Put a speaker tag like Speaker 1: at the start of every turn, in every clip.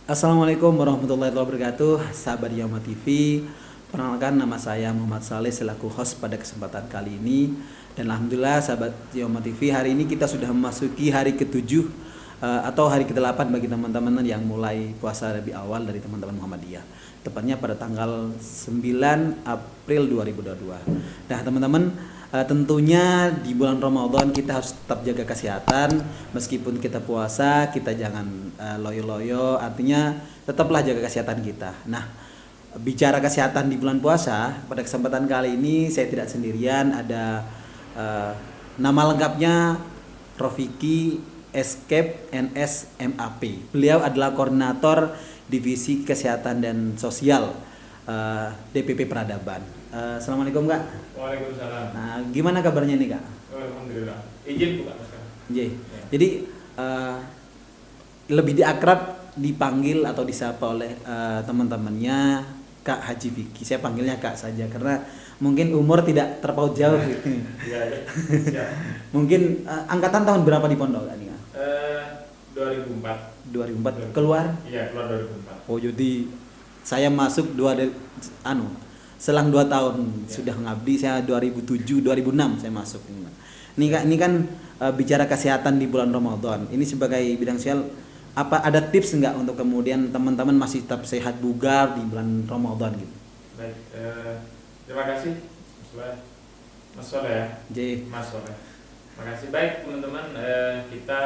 Speaker 1: Assalamualaikum warahmatullahi wabarakatuh, sahabat Yoma TV. Perkenalkan, nama saya Muhammad Saleh selaku host pada kesempatan kali ini. Dan alhamdulillah sahabat Yoma TV, hari ini kita sudah memasuki hari ke-7 atau hari ke-8 bagi teman-teman yang mulai puasa lebih awal dari teman-teman Muhammadiyah. Tepatnya pada tanggal 9 April 2022. Nah, teman-teman, tentunya di bulan Ramadan kita harus tetap jaga kesehatan. Meskipun kita puasa, kita jangan loyo-loyo, artinya tetaplah jaga kesehatan kita. Nah, bicara kesehatan di bulan puasa, pada kesempatan kali ini saya tidak sendirian, ada nama lengkapnya Rofiki Escape NS MAP. Beliau adalah koordinator Divisi Kesehatan dan Sosial DPP Peradaban. Assalamualaikum Kak.
Speaker 2: Waalaikumsalam.
Speaker 1: Nah, gimana kabarnya nih Kak?
Speaker 2: Alhamdulillah. Izin buka Mas.
Speaker 1: Ya. Jadi lebih diakrab dipanggil atau disapa oleh teman-temannya Kak Haji Vicky. Saya panggilnya Kak saja karena mungkin umur tidak terpaut jauh gitu.
Speaker 2: Iya, ya. Siap.
Speaker 1: Mungkin angkatan tahun berapa di pondok Kak nih Kak?
Speaker 2: 2004.
Speaker 1: 2004 keluar?
Speaker 2: Iya, keluar 2004.
Speaker 1: Oh, jadi saya masuk selang 2 tahun sudah ngabdi. Saya 2007 2006 saya masuk. Ini Kak, ini kan bicara kesehatan di bulan Ramadan. Ini sebagai bidang sosial, apa ada tips nggak untuk kemudian teman-teman masih tetap sehat bugar di bulan Ramadan gitu?
Speaker 2: Baik, terima kasih Mas Soleh ya. Mas Soleh. Terima kasih. Baik teman-teman, kita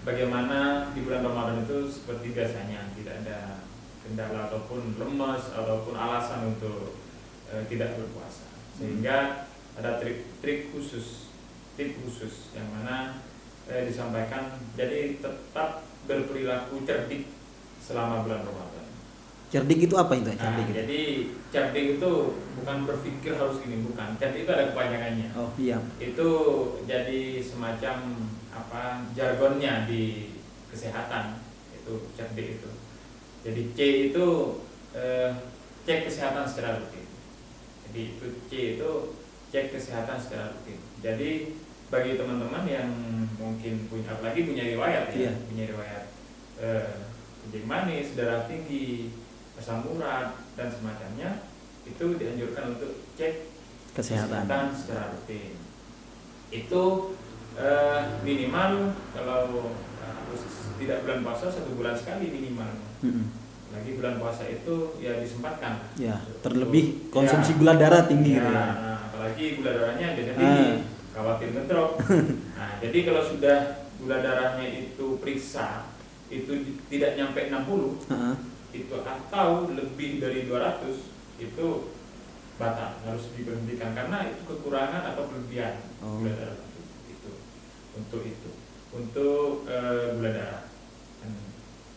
Speaker 2: bagaimana di bulan Ramadan itu seperti biasanya, tidak ada kendala ataupun lemas ataupun alasan untuk tidak berpuasa, sehingga ada trik khusus yang mana disampaikan. Jadi tetap berperilaku cerdik selama bulan Ramadan.
Speaker 1: Cerdik itu apa itu? Cerdik itu?
Speaker 2: Jadi cerdik itu bukan berpikir harus ini, bukan. Cerdik itu ada kepanjangannya.
Speaker 1: Oh iya.
Speaker 2: Itu jadi semacam jargonnya di kesehatan, itu cerdik itu. Jadi C itu cek kesehatan secara rutin. Jadi itu C itu cek kesehatan secara rutin. Jadi bagi teman-teman yang mungkin punya riwayat
Speaker 1: iya.
Speaker 2: Punya riwayat kencing manis, darah tinggi, asam urat dan semacamnya, itu dianjurkan untuk cek kesehatan secara rutin. Itu minimal kalau harus tidak bulan puasa 1 bulan sekali minimal. Lagi bulan puasa itu ya disempatkan.
Speaker 1: Ya, terlebih konsumsi gula darah tinggi.
Speaker 2: Nah, apalagi gula darahnya jadi tinggi, khawatir ngedrop. Nah, jadi kalau sudah gula darahnya itu periksa itu tidak nyampe 60, itu atau lebih dari 200, itu batal, harus diberhentikan karena itu kekurangan atau kelebihan gula darah itu. Untuk gula darah.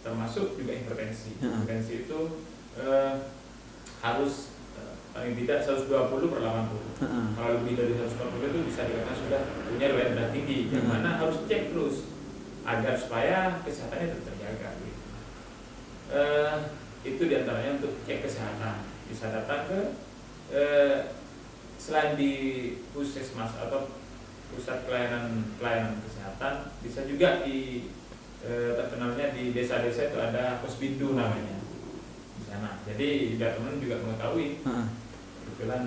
Speaker 2: Termasuk juga hipertensi. Hipertensi itu harus paling tidak 120/80. Kalau lebih dari 140 itu bisa dikatakan sudah punya riwayat darah tinggi, yang mana harus cek terus agar supaya kesehatannya tetap terjaga. Itu diantaranya untuk cek kesehatan. Bisa datang ke selain di puskesmas atau pusat pelayanan kesehatan, bisa juga di terkenalnya di desa-desa itu ada Posbindu namanya di sana. Jadi biar teman juga mengetahui, kebetulan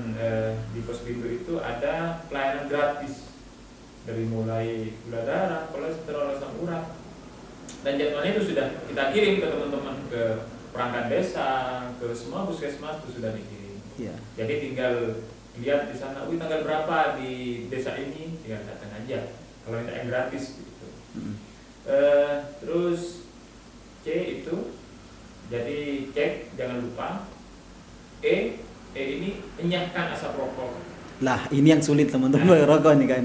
Speaker 2: di Posbindu itu ada pelayanan gratis dari mulai gula darah, kolesterol, asam urat, dan jadwalnya itu sudah kita kirim ke teman-teman, ke perangkat desa, ke semua puskesmas itu sudah dikirim. Jadi tinggal lihat di sana, tanggal berapa di desa ini, tinggal datang aja. Kalau minta yang gratis gitu. Terus C itu jadi cek, jangan lupa. E ini enyahkan asap rokok.
Speaker 1: Lah, ini yang sulit teman-teman, rokok nih kan.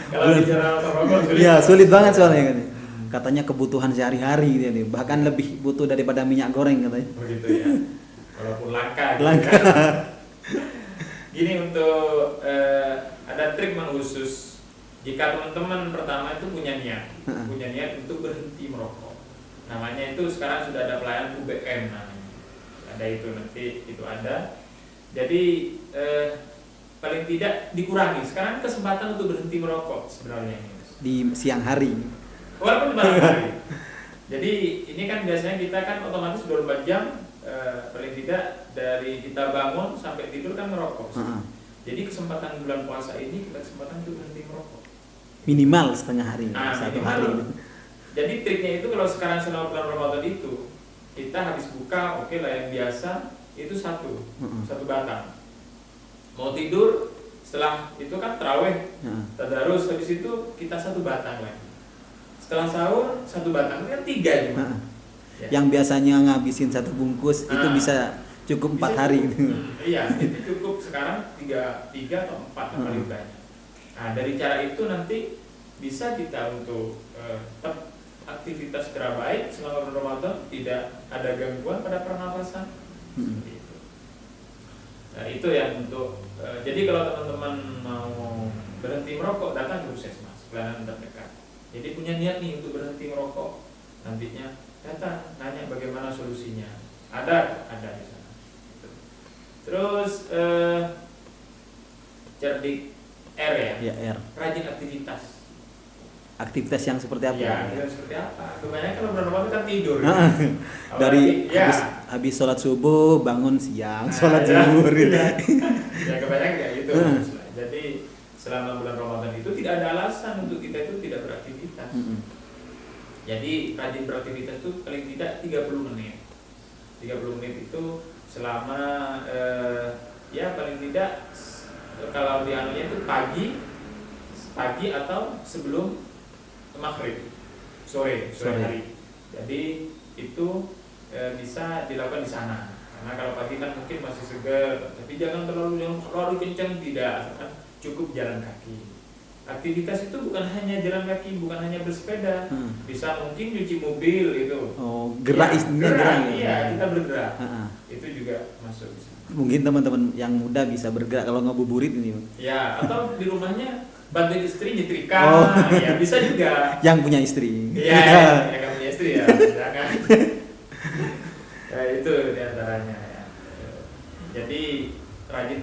Speaker 2: Kalau bicara asap rokok sulit.
Speaker 1: Iya, sulit banget soalnya kan. Katanya kebutuhan sehari-hari dia nih, bahkan lebih butuh daripada minyak goreng katanya.
Speaker 2: Begitu ya. Walaupun langka.
Speaker 1: Langka.
Speaker 2: Gitu kan. Gini, untuk ada trik khusus. Jika teman-teman pertama itu punya niat untuk berhenti merokok, namanya itu sekarang sudah ada pelayanan UBM namanya, ada itu nanti itu ada. Jadi paling tidak dikurangi. Sekarang kesempatan untuk berhenti merokok sebenarnya ini,
Speaker 1: di siang hari.
Speaker 2: walaupun di malam hari. Jadi ini kan biasanya kita kan otomatis 24 jam paling tidak dari kita bangun sampai tidur kan merokok. Jadi kesempatan bulan puasa ini kita kesempatan untuk berhenti merokok.
Speaker 1: Minimal setengah hari, satu
Speaker 2: minimal.
Speaker 1: hari.
Speaker 2: Jadi triknya itu kalau sekarang selama bulan Ramadan itu kita habis buka, oke lah yang biasa itu satu batang. Mau tidur setelah itu kan taraweh, tadarus, habis itu kita satu batang lagi. Setelah sahur satu batang, itu kan 3 juga. Ya.
Speaker 1: Yang biasanya ngabisin satu bungkus itu bisa cukup 4 hari gitu.
Speaker 2: Iya, itu cukup sekarang 3 atau 4 yang paling banyak. Nah, dari cara itu nanti bisa kita untuk tetap aktivitas secara baik selama bulan Ramadan, tidak ada gangguan pada pernapasan. Seperti itu. Nah, itu yang untuk jadi kalau teman-teman mau berhenti merokok, datang ke puskesmas pelayanan terdekat. Jadi punya niat nih untuk berhenti merokok, nantinya datang nanya bagaimana solusinya. Ada di sana. Terus cerdik R ya?
Speaker 1: Ya, R.
Speaker 2: Rajin aktivitas.
Speaker 1: Aktivitas yang seperti apa?
Speaker 2: Ya, seperti apa? Kebanyakan kalau bulan Ramadan kan tidur.
Speaker 1: Dari habis sholat subuh bangun siang, sholat zuhur.
Speaker 2: Ya, kebanyakan kayak gitu. Jadi selama bulan Ramadan itu tidak ada alasan untuk kita itu tidak beraktivitas. Jadi rajin beraktivitas itu paling tidak 30 menit. 30 menit itu selama ya paling tidak kalau di anunya itu pagi atau sebelum maghrib, sore hari. Jadi itu bisa dilakukan di sana. Karena kalau pagi kan mungkin masih segar, tapi jangan terlalu kencang, tidak, kan cukup jalan kaki. Aktivitas itu bukan hanya jalan kaki, bukan hanya bersepeda, bisa mungkin cuci mobil itu.
Speaker 1: Oh, gerak gerak.
Speaker 2: Iya, kita bergerak. Itu juga masuk di sana.
Speaker 1: Mungkin teman-teman yang muda bisa bergerak kalau ngabuburit ini.
Speaker 2: Ya, atau di rumahnya bantuin istri nyetrika, ya bisa juga.
Speaker 1: Yang punya istri.
Speaker 2: Iya, yang punya istri ya, jangan. Ya, itu diantaranya ya. Jadi rajin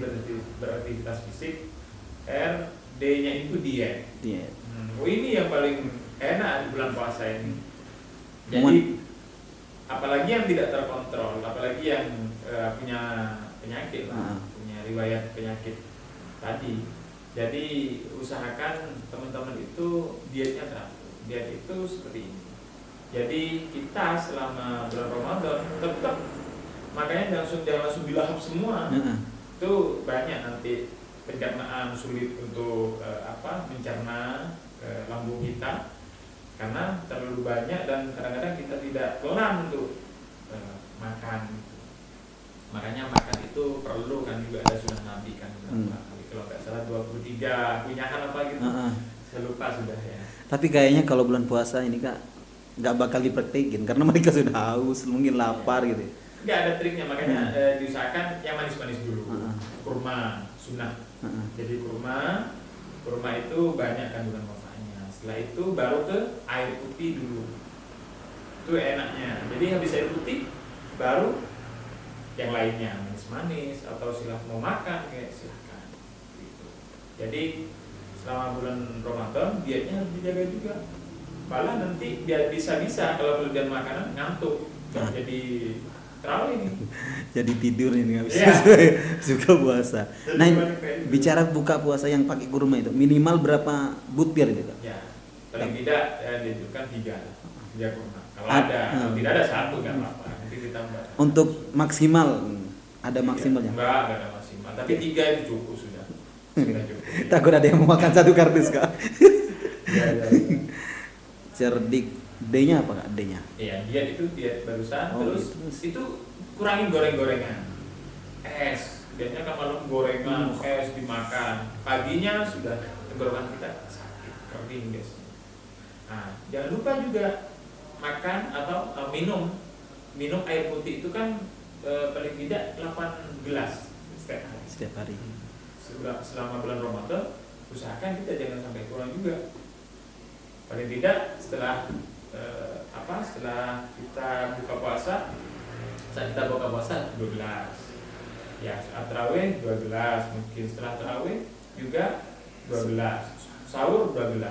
Speaker 2: beraktivitas fisik. R, D-nya itu diet. Ini yang paling enak di bulan puasa ini. Jadi apalagi yang tidak terkontrol, apalagi yang punya penyakit lah, punya riwayat penyakit tadi. Jadi usahakan teman-teman itu dietnya teratur. Diet itu seperti ini. Jadi kita selama bulan Ramadan tetap, makanya jangan langsung dilahap semua. Itu banyak nanti pencernaan sulit untuk mencerna lambung kita karena terlalu banyak dan kadang-kadang kita tidak pelan untuk makan. Makanya makan itu perlu kan juga ada sunnah Nabi kan kalau nggak salah 23 kunyahan apa gitu. Saya lupa sudah ya.
Speaker 1: Tapi kayaknya kalau bulan puasa ini Kak nggak bakal dipraktekin karena mereka sudah haus, mungkin lapar gitu.
Speaker 2: Nggak ada triknya, makanya diusahakan yang manis-manis dulu. Kurma sunnah. Jadi kurma itu banyak kandungan manfaatnya. Setelah itu baru ke air putih dulu. Itu enaknya. Jadi habis air putih baru yang lainnya manis-manis atau silahkan mau makan kayak silahkan. Gitu. Jadi selama bulan Ramadan dietnya harus dijaga juga. Malah nanti biar bisa-bisa kalau kelebihan makanan ngantuk. Jadi terawih nih.
Speaker 1: Jadi tidur ini nggak bisa suka puasa. Nah, bicara buka puasa yang pakai kurma itu minimal berapa butir gitu?
Speaker 2: Ya, paling tidak ditunjukkan 3 kurma. Kalau ada, kalau tidak ada 1 nggak apa-apa. Nanti ditambah.
Speaker 1: Untuk maksimal ada maksimalnya?
Speaker 2: Enggak ada maksimal. Tapi 3 itu cukup sudah. Sudah cukup.
Speaker 1: Takut ada yang mau makan 1 kardus Kak.
Speaker 2: Ya.
Speaker 1: Cerdik. D-nya apa Kak? D-nya?
Speaker 2: Iya, diet barusan. Terus itu kurangin goreng-gorengan. Es, biasanya kan malam gorengan, es dimakan. Paginya sudah tenggorokan kita sakit, kering guys. Nah, jangan lupa juga makan atau minum air putih itu kan paling tidak 8 gelas setiap hari. Selama bulan Ramadan, usahakan kita jangan sampai kurang juga. Paling tidak setelah kita buka puasa, saat kita buka puasa 12, ya saat tarawih 12, mungkin setelah tarawih juga 12, sahur 12.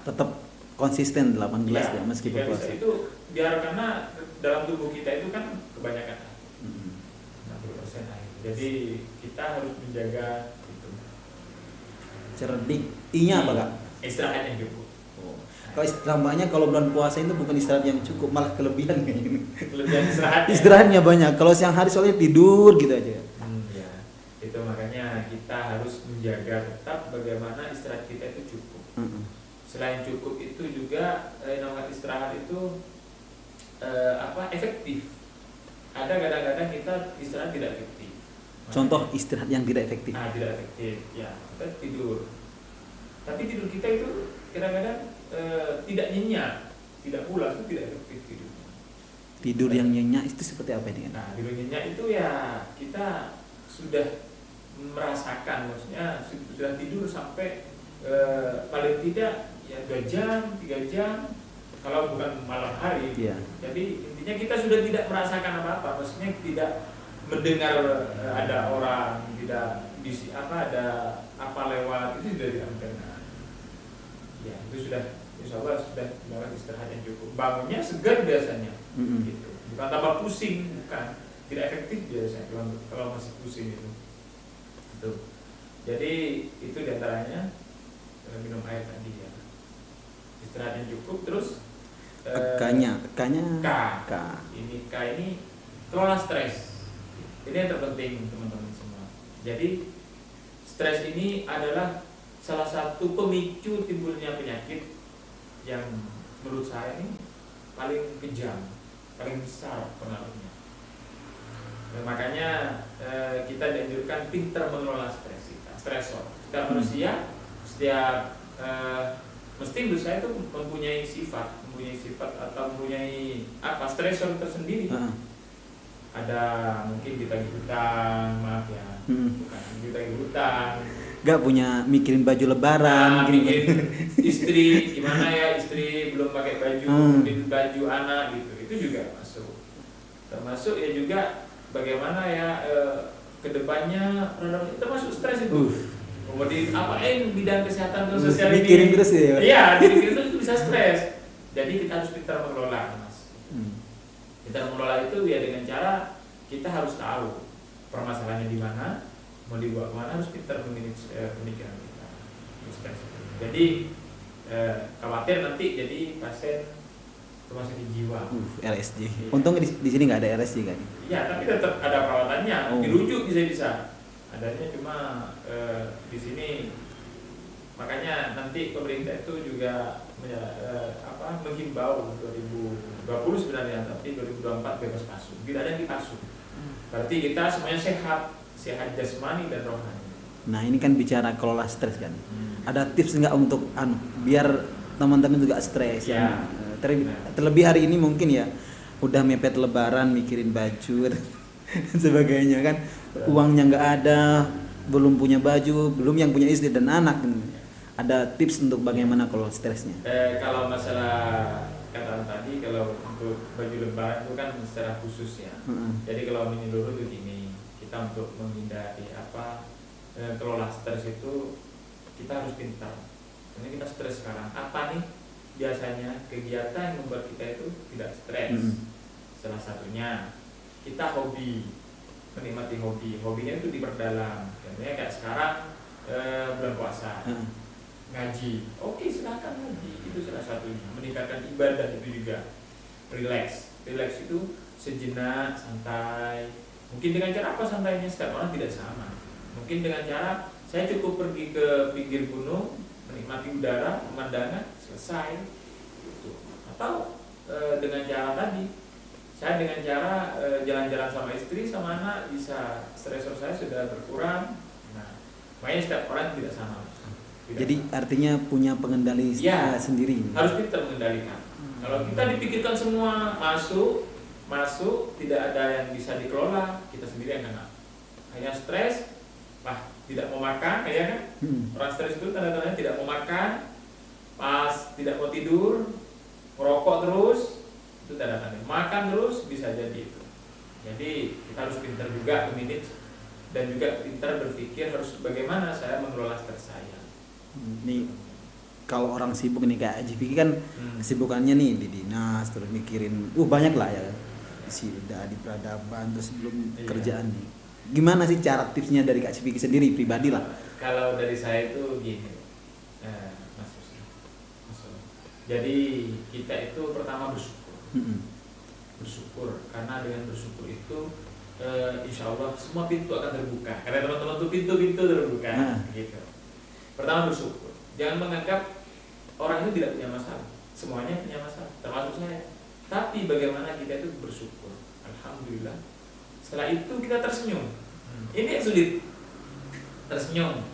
Speaker 1: Tetap konsisten 8 gelas
Speaker 2: Ya,
Speaker 1: ya meskipun
Speaker 2: 3 bisa
Speaker 1: puasa.
Speaker 2: itu biar karena dalam tubuh kita itu kan kebanyakan air,
Speaker 1: Mm-mm.
Speaker 2: 60% air. Jadi kita harus menjaga itu.
Speaker 1: Cerdik. I-nya apa, Kak?
Speaker 2: Istirahat yang cukup.
Speaker 1: Kalau tampaknya kalau bulan puasa itu bukan istirahat yang cukup, malah kelebihan kayaknya.
Speaker 2: Kelebihan istirahatnya.
Speaker 1: Istirahatnya banyak. Kalau siang hari soalnya tidur gitu aja.
Speaker 2: Ya, itu makanya kita harus menjaga tetap bagaimana istirahat kita itu cukup.
Speaker 1: Mm-mm.
Speaker 2: Selain cukup itu juga namanya istirahat itu efektif. Ada kadang-kadang kita istirahat tidak efektif.
Speaker 1: Contoh istirahat yang tidak efektif.
Speaker 2: Tidak efektif. Ya, kita tidur. Tapi tidur kita itu kadang-kadang tidak nyenyak, tidak pulas, itu tidak efektif tidur.
Speaker 1: Tidur yang nyenyak itu seperti apa ini?
Speaker 2: Nah, tidur nyenyak itu ya kita sudah merasakan, maksudnya sudah tidur sampai paling tidak ya 2 jam, 3 jam, kalau bukan malam hari.
Speaker 1: Iya.
Speaker 2: Jadi intinya kita sudah tidak merasakan apa-apa, maksudnya tidak mendengar ada orang, tidak ada apa lewat, itu sudah tidak mendengar. Ya, itu sudah, insya Allah sudah melakukan istirahat yang cukup. Bangunnya segar biasanya,
Speaker 1: Mm-mm.
Speaker 2: gitu. Bukan tambah pusing, bukan. Tidak efektif biasanya kalau masih pusing itu. Itu. Jadi itu diantaranya minum air tadi ya. Istirahat yang cukup, terus
Speaker 1: K-nya
Speaker 2: K. Ini K ini kelola stres. Ini yang terpenting teman-teman semua. Jadi stres ini adalah salah satu pemicu timbulnya penyakit yang menurut saya ini paling kejam, paling besar pengaruhnya. Dan makanya kita dianjurkan pintar mengelola stres kita, stresor. Setiap manusia, setiap mesti menurut saya itu mempunyai sifat atau mempunyai stresor tersendiri. Ada mungkin ditagih hutang, maaf ya, bukan ditagih hutang.
Speaker 1: Gak punya mikirin baju lebaran,
Speaker 2: bikin istri gimana ya, istri belum pakai baju, bikin baju anak gitu, itu juga masuk. Termasuk ya juga bagaimana ya kedepannya termasuk stres itu. Kemudian apain bidang kesehatan dan sosial ini?
Speaker 1: Mikirin terus ya.
Speaker 2: Iya, mikirin terus itu bisa stres. Jadi kita harus pintar mengelola, Mas. Kita mengelola itu ya dengan cara kita harus tahu permasalahannya di mana, mau dibawa kemana, harus pintar memanage pemikiran kita. Jadi khawatir nanti jadi pasien rumah sakit jiwa.
Speaker 1: RSJ. Untung di sini nggak ada RSJ kan?
Speaker 2: Iya, tapi tetap ada perawatannya. Dirujuk bisa. Adanya cuma di sini. Makanya nanti pemerintah itu juga menghimbau 2020 sebenarnya, tapi 2024 bebas pasung. Tidak ada yang dipasung. Berarti kita semuanya sehat jasmani dan rohani.
Speaker 1: Nah ini kan bicara kelola stres kan. Ada tips nggak untuk biar teman-teman juga stres ya? Terlebih hari ini mungkin ya udah mepet lebaran, mikirin baju dan sebagainya kan, uangnya nggak ada, belum punya baju, belum yang punya istri dan anak. Ada tips untuk bagaimana kalau stresnya?
Speaker 2: Kalau masalah kata tadi, kalau untuk baju lebaran itu kan secara khusus ya. Jadi kalau menyeluruh itu gini, kita untuk menghindari kelola stres itu kita harus pintar. Karena kita stres sekarang. Apa nih biasanya kegiatan yang membuat kita itu tidak stres? Salah satunya kita hobi, menikmati hobi. Hobinya itu diperdalam. Contohnya kayak sekarang bulan puasa. Ngaji, oke silakan ngaji, itu salah satunya. Meningkatkan ibadah itu juga. Relax itu sejenak, santai. Mungkin dengan cara apa santainya? Setiap orang tidak sama. Mungkin dengan cara saya cukup pergi ke pinggir gunung, menikmati udara, pemandangan, selesai. Gitu. Atau dengan cara tadi, saya dengan cara jalan-jalan sama istri, sama anak, bisa stresor saya sudah berkurang. Nah, makanya setiap orang tidak sama.
Speaker 1: Jadi artinya punya pengendali sendiri.
Speaker 2: Harus kita mengendalikan. Kalau kita dipikirkan semua masuk, tidak ada yang bisa dikelola, kita sendiri yang kena. Hanya stres, tidak mau makan, ya kan? Orang stres itu tanda-tandanya tidak mau makan, pas tidak mau tidur, merokok terus, itu tanda-tanda. Makan terus bisa jadi itu. Jadi kita harus pintar juga manage dan juga pintar berpikir harus bagaimana saya mengelola stres saya.
Speaker 1: Ini kalau orang sibuk nih kayak Haji Fikri kan kesibukannya nih di dinas terus mikirin banyak lah ya di peradaban terus belum kerjaan nih. Gimana sih cara tipsnya dari Kak Fikri sendiri pribadi lah?
Speaker 2: Kalau dari saya itu gini, Mas Yusri. Jadi kita itu pertama bersyukur. Bersyukur karena dengan bersyukur itu insya Allah semua pintu akan terbuka. Karena teman-teman tuh pintu-pintu terbuka. Gitu. Pertama bersyukur. Jangan menganggap orang itu tidak punya masalah. Semuanya punya masalah, termasuk saya. Tapi bagaimana kita itu bersyukur. Alhamdulillah. Setelah itu kita tersenyum. Ini yang sulit. Tersenyum.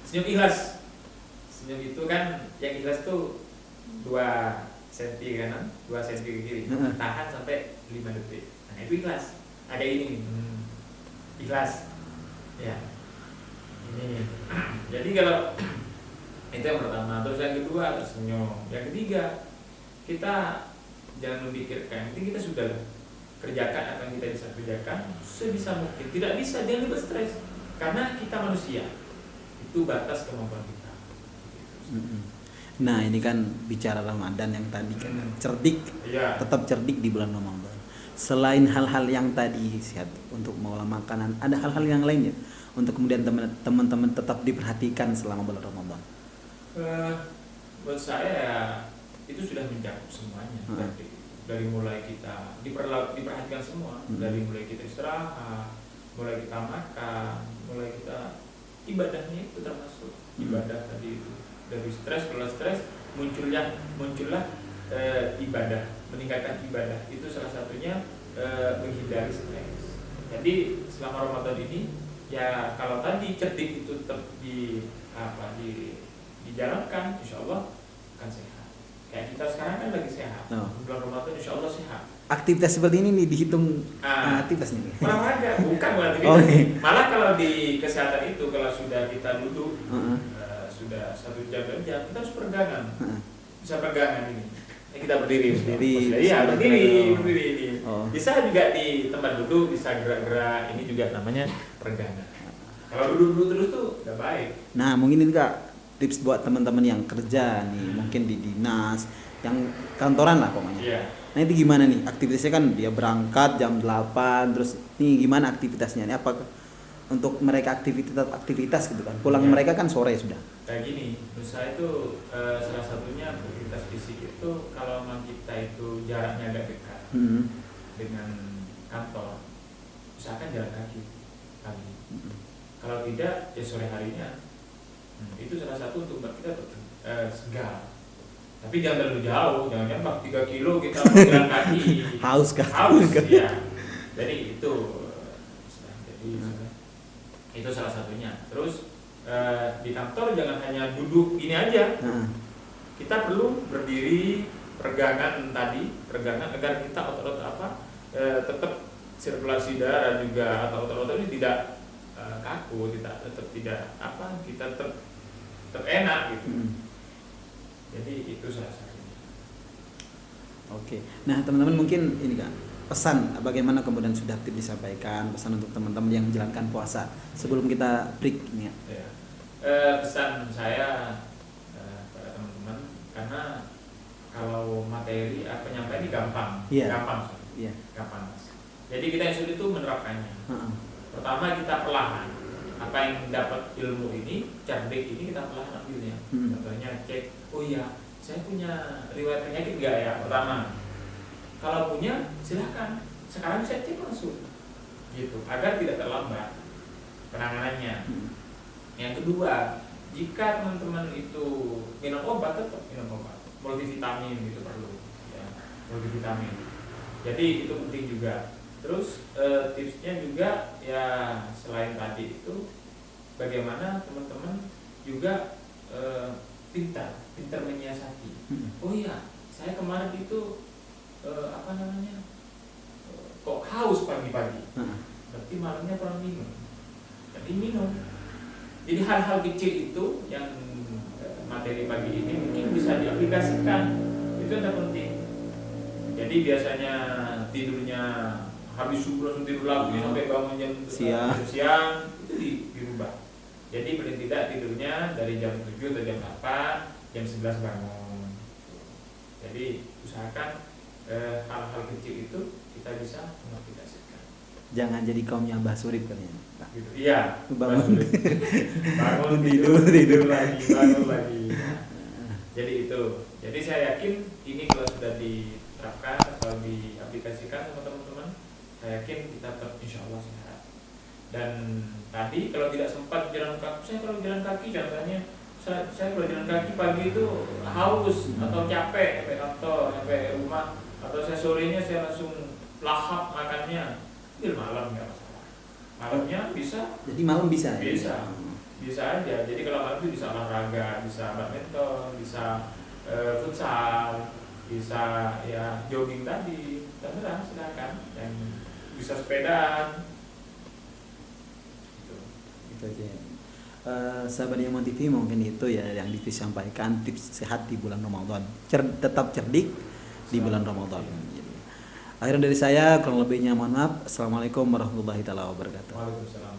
Speaker 2: Senyum ikhlas. Senyum itu kan yang ikhlas tuh 2 cm kanan, 2 cm ke kiri. Tahan sampai 5 detik. Nah, itu ikhlas. Ada ini. Ikhlas. Ya. Ini. Jadi kalau itu yang pertama, terus yang kedua tersenyum. Yang ketiga, kita jangan memikirkan, yang penting kita sudah kerjakan apa yang kita bisa kerjakan sebisa mungkin. Tidak bisa, jangan dibuat stres. Karena kita manusia, itu batas kemampuan kita.
Speaker 1: Nah ini kan bicara Ramadan yang tadi kan cerdik, tetap cerdik di bulan Ramadan. Selain hal-hal yang tadi sehat untuk mengolah makanan, ada hal-hal yang lainnya untuk kemudian teman-teman tetap diperhatikan selama bulan Ramadan.
Speaker 2: Buat saya itu sudah mencakup semuanya. Dari mulai kita diperhatikan semua, dari mulai kita istirahat, mulai kita makan, mulai kita ibadahnya itu termasuk ibadah tadi itu. Dari stres, kalau stres muncullah ibadah, meningkatkan ibadah itu salah satunya menghindari stres. Jadi selama Ramadan ini ya kalau tadi cerdik itu tetap dijalankan, insya Allah akan sehat. Kayak kita sekarang kan lagi sehat. Bulan Ramadan insya Allah sehat.
Speaker 1: Aktivitas seperti ini nih dihitung aktivitasnya nih.
Speaker 2: Olahraga, bukan berarti. Malah kalau di kesehatan itu kalau sudah kita duduk sudah 1 jam 2 jam kita harus peregangan. Bisa peregangan ini. Kita berdiri. Iya, berdiri ini. Bisa juga di tempat duduk, bisa gerak-gerak. Ini juga namanya peregangan. Kalau duduk terus tuh nggak baik.
Speaker 1: Nah, mungkin ini Kak tips buat teman-teman yang kerja nih, mungkin di dinas, yang kantoran lah pokoknya. Nah itu gimana nih aktivitasnya, kan dia berangkat jam 8, terus nih gimana aktivitasnya? Ini apa untuk mereka aktivitas gitu kan? Pulang mereka kan sore sudah.
Speaker 2: Kayak gini, menurut saya itu salah satunya aktivitas fisik itu kalau memang kita itu jaraknya agak dekat dengan kantor, usahakan jalan kaki pagi. Kalau tidak ya sore harinya. Itu salah satu untuk kita segar. Tapi jangan terlalu jauh, jangan 3 kilo kita jalan kaki.
Speaker 1: Haus kan?
Speaker 2: Haus, ya. Jadi itu salah satunya. Terus di kantor jangan hanya duduk gini aja. Kita perlu berdiri, peregangan agar kita otot-otot tetap sirkulasi darah juga, atau otot-otot ini tidak kaku, kita tetap enak gitu. Jadi itu salah satunya.
Speaker 1: Oke. Nah teman-teman mungkin ini kan pesan bagaimana kemudian sudah disampaikan pesan untuk teman-teman yang menjalankan puasa sebelum kita break ini ya.
Speaker 2: Pesan saya pada teman-teman, karena kalau materi penyampaian ini gampang. Jadi kita yang sulit itu menerapkannya. Pertama kita perlahan. Apa yang dapat ilmu ini, cerdik ini kita perlahan ambilnya. Contohnya cek, oh iya, saya punya riwayat penyakit enggak ya? Pertama, kalau punya silahkan. Sekarang bisa cek langsung, gitu, agar tidak terlambat penanganannya. Yang kedua, jika teman-teman itu minum obat, tetap minum obat, multivitamin itu perlu, ya, multivitamin. Jadi itu penting juga. Terus tipsnya juga ya selain tadi itu bagaimana teman-teman juga pintar menyiasati. Oh iya, saya kemarin itu kok haus pagi-pagi. Berarti malamnya kurang minum. Jadi minum. Jadi hal-hal kecil itu yang materi pagi ini mungkin bisa diaplikasikan. Itu yang penting. Jadi biasanya tidurnya habis subuh langsung tidur lagi sampai bangun jam siang itu dirubah. Jadi paling tidak tidurnya dari jam 7 atau jam 8 jam 11 bangun. Jadi usahakan hal-hal kecil itu kita bisa mengaplikasikan.
Speaker 1: Jangan jadi kaumnya Mbah Surip kali ya.
Speaker 2: Gitu. Iya,
Speaker 1: Bangun.
Speaker 2: bangun tidur lagi, bangun lagi. Nah, jadi itu. Jadi saya yakin ini kalau sudah diterapkan atau diaplikasikan sama teman-teman, saya yakin kita insya Allah sehat. Dan tadi kalau tidak sempat jalan kaki, saya kalau jalan kaki contohnya, saya kalau jalan kaki pagi itu haus atau capek sampai kantor, sampai rumah, atau saya sorenya saya langsung lahap makannya, itu malam nggak masalah. Malamnya bisa.
Speaker 1: Jadi malam bisa.
Speaker 2: Bisa aja. Jadi kalau malam itu bisa olahraga, bisa badminton, bisa futsal, bisa ya jogging tadi, terserah silakan. Dan bisa sepedaan.
Speaker 1: Itu aja. Sahabat Yaman TV mungkin itu ya yang disampaikan tips sehat di bulan Ramadan. Tetap cerdik di bulan Ramadan. Akhirnya dari saya kurang lebihnya mohon maaf. Assalamualaikum warahmatullahi wabarakatuh.
Speaker 2: Waalaikumsalam.